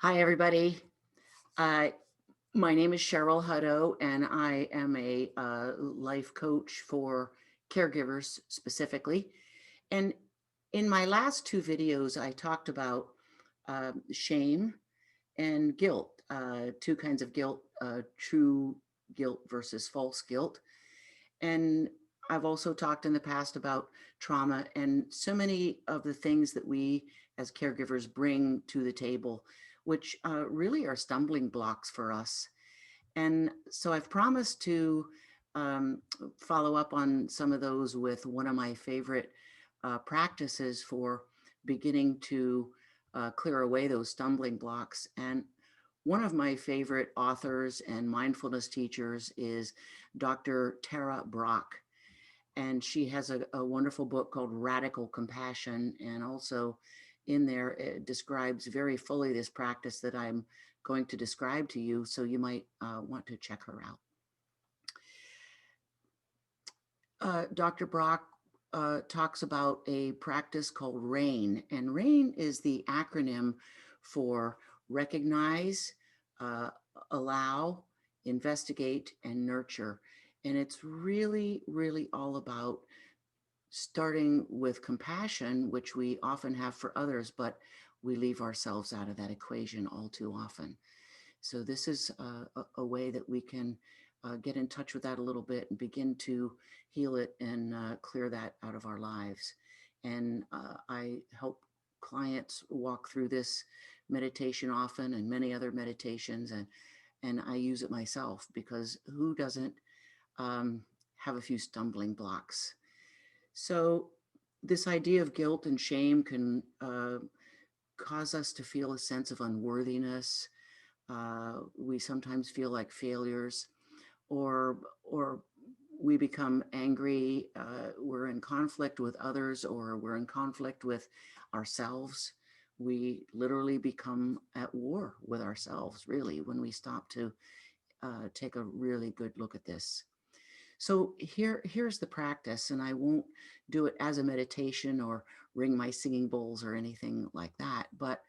Hi, everybody. Uh, my name is Cheryl Hutto, and I am a life coach for caregivers specifically. And in my last two videos, I talked about shame and guilt, two kinds of guilt, true guilt versus false guilt. And I've also talked in the past about trauma and so many of the things that we as caregivers bring to the table, which really are stumbling blocks for us. And so I've promised to um, follow up on some of those with one of my favorite practices for beginning to clear away those stumbling blocks. And one of my favorite authors and mindfulness teachers is Dr. Tara Brach. And she has a wonderful book called Radical Compassion. And also in there, it describes very fully this practice that I'm going to describe to you. So you might want to check her out. Dr. Brock talks about a practice called RAIN, and RAIN is the acronym for recognize, uh, allow, investigate, and nurture. And it's really, really all about starting with compassion, which we often have for others, but we leave ourselves out of that equation all too often. So this is a way that we can get in touch with that a little bit and begin to heal it and clear that out of our lives. And I help clients walk through this meditation often and many other meditations, and I use it myself because who doesn't have a few stumbling blocks? So this idea of guilt and shame can cause us to feel a sense of unworthiness. We sometimes feel like failures, or we become angry. We're in conflict with others, or we're in conflict with ourselves. We literally become at war with ourselves, really, when we stop to take a really good look at this. So here's the practice, and I won't do it as a meditation or ring my singing bowls or anything like that. But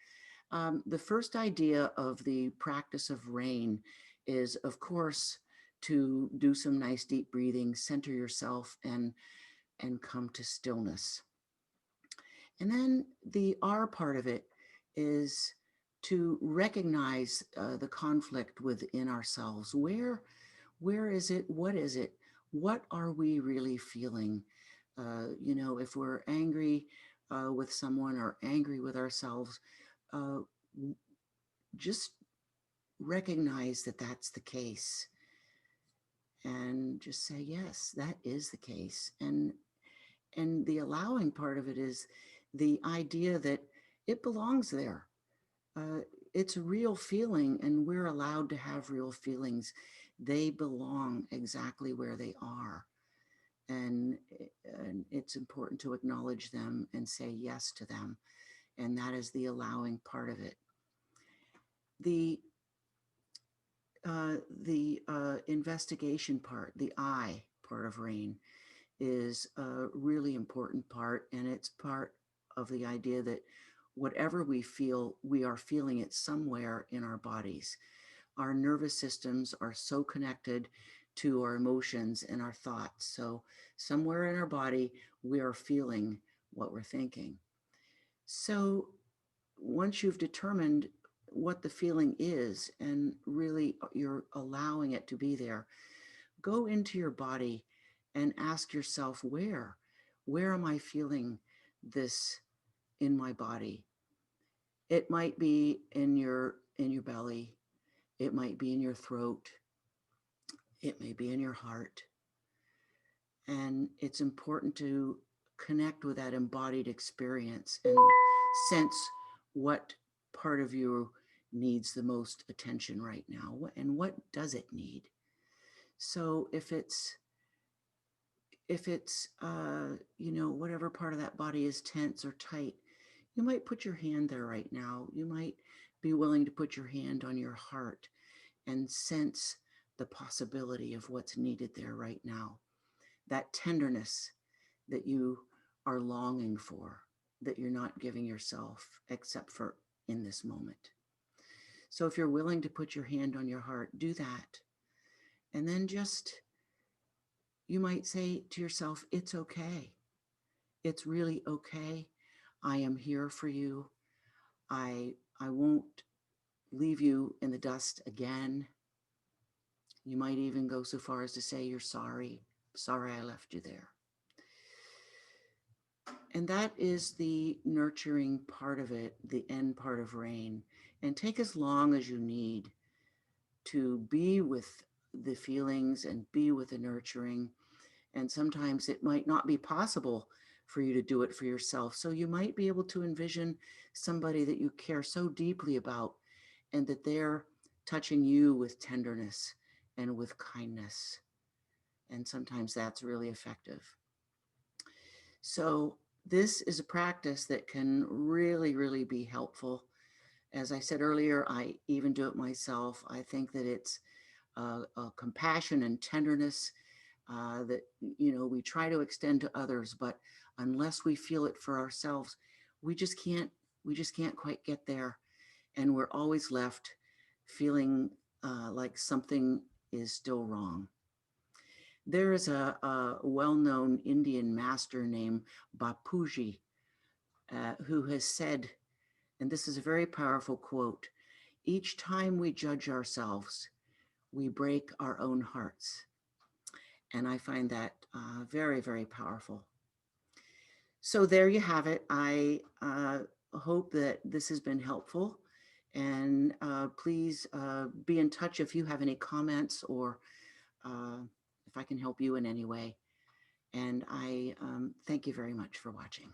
the first idea of the practice of rain is, of course, to do some nice deep breathing, center yourself, and come to stillness. And then the R part of it is to recognize the conflict within ourselves. Where is it? What is it? What are we really feeling? If we're angry with someone or angry with ourselves, uh, just recognize that that's the case and just say, yes, that is the case. And the allowing part of it is the idea that it belongs there. Uh, it's a real feeling, and we're allowed to have real feelings. They belong exactly where they are. And it's important to acknowledge them and say yes to them. And that is the allowing part of it. The investigation part, the I part of RAIN, is a really important part, and it's part of the idea that whatever we feel, we are feeling it somewhere in our bodies. Our nervous systems are so connected to our emotions and our thoughts. So somewhere in our body, we are feeling what we're thinking. So once you've determined what the feeling is and really you're allowing it to be there, go into your body and ask yourself, where am I feeling this in my body? It might be in your belly, it might be in your throat, it may be in your heart. And it's important to connect with that embodied experience and sense what part of you needs the most attention right now, and what does it need. So if it's whatever part of that body is tense or tight, you might put your hand there right now. You might be willing to put your hand on your heart and sense the possibility of what's needed there right now. That tenderness that you are longing for, that you're not giving yourself except for in this moment. So if you're willing to put your hand on your heart, do that. And then just, you might say to yourself, it's okay. It's really okay. I am here for you. I won't leave you in the dust again. You might even go so far as to say you're sorry. Sorry I left you there. And that is the nurturing part of it, the end part of rain. And take as long as you need to be with the feelings and be with the nurturing. And sometimes it might not be possible for you to do it for yourself. So you might be able to envision somebody that you care so deeply about and that they're touching you with tenderness and with kindness. And sometimes that's really effective. So this is a practice that can really, really be helpful. As I said earlier, I even do it myself. I think that it's a compassion and tenderness that we try to extend to others, but unless we feel it for ourselves, we just can't quite get there, and we're always left feeling like something is still wrong. There is a well-known Indian master named Bapuji who has said, and this is a very powerful quote, each time we judge ourselves, we break our own hearts. And I find that very, very powerful. So there you have it. I hope that this has been helpful. And please be in touch if you have any comments or if I can help you in any way. And I thank you very much for watching.